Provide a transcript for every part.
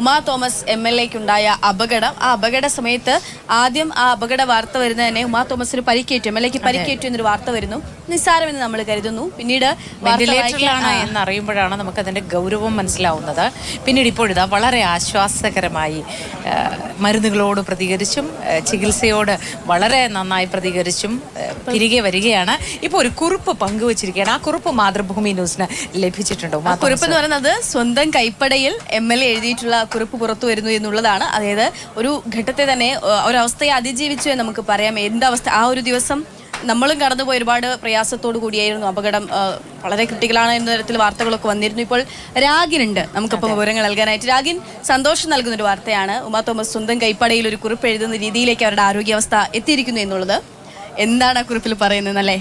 Uma Thomas MLA-ക്കുണ്ടായ അപകടം. ആ അപകട സമയത്ത് ആദ്യം ആ അപകട വാർത്ത വരുന്നത് തന്നെ ഉമാ തോമസിന് പരിക്കേറ്റു, MLA-ക്ക് പരിക്കേറ്റു എന്നൊരു വാർത്ത വരുന്നു. നിസ്സാരമെന്ന് നമ്മൾ കരുതുന്നു. പിന്നീട് വെന്റിലേറ്ററിലാണ് എന്നറിയുമ്പോഴാണ് നമുക്കതിൻ്റെ ഗൗരവം മനസ്സിലാവുന്നത്. പിന്നീട് ഇപ്പോഴിതാ വളരെ ആശ്വാസകരമായി മരുന്നുകളോട് പ്രതികരിച്ചും ചികിത്സയോട് വളരെ നന്നായി പ്രതികരിച്ചും തിരികെ വരികയാണ്. ഇപ്പോൾ ഒരു കുറിപ്പ് പങ്കുവച്ചിരിക്കുകയാണ്. ആ കുറിപ്പ് മാതൃഭൂമി ന്യൂസിന് ലഭിച്ചിട്ടുണ്ടോ? ആ കുറിപ്പ് എന്ന് പറയുന്നത് സ്വന്തം കൈപ്പടയിൽ MLA എഴുതിയിട്ടുള്ള കുറിപ്പ് പുറത്തു വരുന്നു എന്നുള്ളതാണ്. അതായത് ഒരു ഘട്ടത്തെ തന്നെ ഒരവസ്ഥയെ അതിജീവിച്ചു എന്ന് നമുക്ക് പറയാം. എന്തവസ്ഥ, ആ ഒരു ദിവസം നമ്മളും കടന്നുപോയി ഒരുപാട് പ്രയാസത്തോടു കൂടിയായിരുന്നു അപകടം. വളരെ ക്രിട്ടിക്കലാണ് എന്ന തരത്തിൽ വാർത്തകളൊക്കെ വന്നിരുന്നു. ഇപ്പോൾ രാഗിനുണ്ട് നമുക്കിപ്പോൾ വിവരങ്ങൾ നൽകാനായിട്ട്. രാഗിൻ, സന്തോഷം നൽകുന്നൊരു വാർത്തയാണ്. ഉമാ തോമസ് സ്വന്തം കൈപ്പടയിൽ ഒരു കുറിപ്പ് എഴുതുന്ന രീതിയിലേക്ക് അവരുടെ ആരോഗ്യാവസ്ഥ എത്തിയിരിക്കുന്നു എന്നുള്ളത്. എന്താണ് ആ കുറിപ്പിൽ പറയുന്നത് അല്ലേ?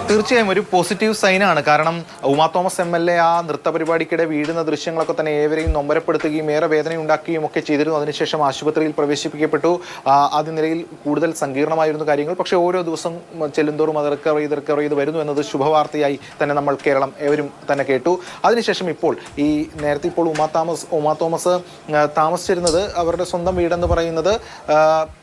തീർച്ചയായും ഒരു പോസിറ്റീവ് സൈനാണ്. കാരണം ഉമാ തോമസ് MLA ആ നൃത്ത പരിപാടിക്കിടെ വീഴുന്ന ദൃശ്യങ്ങളൊക്കെ തന്നെ ഏവരെയും നൊമ്പരപ്പെടുത്തുകയും ഏറെ വേദനയുണ്ടാക്കുകയും ഒക്കെ ചെയ്തിരുന്നു. അതിനുശേഷം ആശുപത്രിയിൽ പ്രവേശിപ്പിക്കപ്പെട്ടു. ആദ്യ നിലയിൽ കൂടുതൽ സങ്കീർണമായിരുന്നു കാര്യങ്ങൾ. പക്ഷേ ഓരോ ദിവസം ചെല്ലുന്തോറും അത് റിക്കവർ ചെയ്ത് വരുന്നു എന്നത് ശുഭവാർത്തയായി തന്നെ നമ്മൾ കേരളം ഏവരും തന്നെ കേട്ടു. അതിനുശേഷം ഇപ്പോൾ നേരത്തെ ഇപ്പോൾ ഉമാ തോമസ് താമസിച്ചിരുന്നത് അവരുടെ സ്വന്തം വീടെന്ന് പറയുന്നത്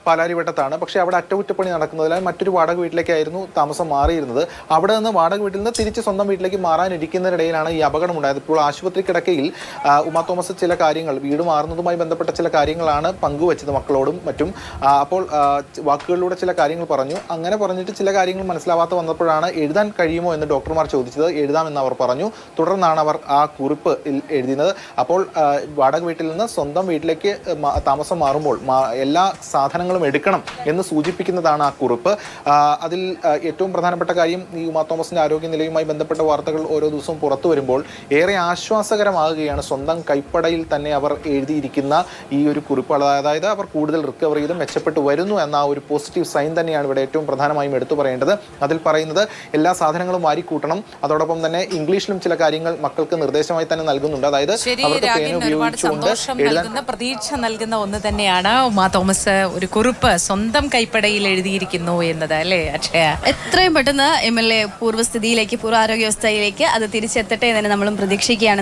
പാലാരിവട്ടത്താണ്. പക്ഷേ അവിടെ അറ്റകുറ്റപ്പണി നടക്കുന്നതിനാൽ മറ്റൊരു വാടക വീട്ടിലേക്കായിരുന്നു താമസം മാറിയിരുന്നത്. അവിടെ നിന്ന് വാടക വീട്ടിൽ നിന്ന് തിരിച്ച് സ്വന്തം വീട്ടിലേക്ക് മാറാനിരിക്കുന്നതിനിടയിലാണ് ഈ അപകടം ഉണ്ടായത്. ഇപ്പോൾ ആശുപത്രി കിടക്കയിൽ ഉമാ തോമസ് ചില കാര്യങ്ങൾ, വീട് മാറുന്നതുമായി ബന്ധപ്പെട്ട ചില കാര്യങ്ങളാണ് പങ്കുവച്ചത് മക്കളോടും മറ്റും. അപ്പോൾ വാക്കുകളിലൂടെ ചില കാര്യങ്ങൾ പറഞ്ഞു. അങ്ങനെ പറഞ്ഞിട്ട് ചില കാര്യങ്ങൾ മനസ്സിലാവാത്ത വന്നപ്പോഴാണ് എഴുതാൻ കഴിയുമോ എന്ന് ഡോക്ടർമാർ ചോദിച്ചത്. എഴുതാമെന്ന് അവർ പറഞ്ഞു. തുടർന്നാണ് അവർ ആ കുറിപ്പ് എഴുതുന്നത്. അപ്പോൾ വാടക വീട്ടിൽ നിന്ന് സ്വന്തം വീട്ടിലേക്ക് താമസം മാറുമ്പോൾ എല്ലാ സാധനങ്ങളും എടുക്കണം എന്ന് സൂചിപ്പിക്കുന്നതാണ് ആ കുറിപ്പ്. അതിൽ ഏറ്റവും പ്രധാനപ്പെട്ട കാര്യം, ഈ ഉമാ തോമസിന്റെ ആരോഗ്യനിലയുമായി ബന്ധപ്പെട്ട വാർത്തകൾ ഓരോ ദിവസവും പുറത്തു വരുമ്പോൾ ഏറെ ആശ്വാസകരമാകുകയാണ്. സ്വന്തം കൈപ്പടയിൽ തന്നെ അവർ എഴുതിയിരിക്കുന്ന ഈ ഒരു കുറിപ്പ്. അതായത് അവർ കൂടുതൽ റിക്കവർ ചെയ്ത് മെച്ചപ്പെട്ടു വരുന്നു എന്ന ആ ഒരു പോസിറ്റീവ് സൈൻ തന്നെയാണ് ഇവിടെ ഏറ്റവും പ്രധാനമായും എടുത്തു പറയേണ്ടത്. അതിൽ പറയുന്നത് എല്ലാ സാധനങ്ങളും വാരിക്കൂട്ടണം. അതോടൊപ്പം തന്നെ ഇംഗ്ലീഷിലും ചില കാര്യങ്ങൾ മക്കൾക്ക് നിർദ്ദേശമായി തന്നെ നൽകുന്നുണ്ട്. അതായത് പ്രതീക്ഷ നൽകുന്ന ഒന്ന് തന്നെയാണ് ഉമാ തോമസ് ഒരു കുറിപ്പ് സ്വന്തം കൈപ്പടയിൽ എഴുതിയിരിക്കുന്നു എന്നത്, അല്ലേ അക്ഷയ? എത്രയും പെട്ടെന്ന് MLA പൂർവ്വസ്ഥിതിയിലേക്ക്, പൂർവ്വ ആരോഗ്യാവസ്ഥയിലേക്ക് അത് തിരിച്ചെത്തട്ടെ എന്ന് തന്നെ നമ്മളും പ്രതീക്ഷിക്കുകയാണ്.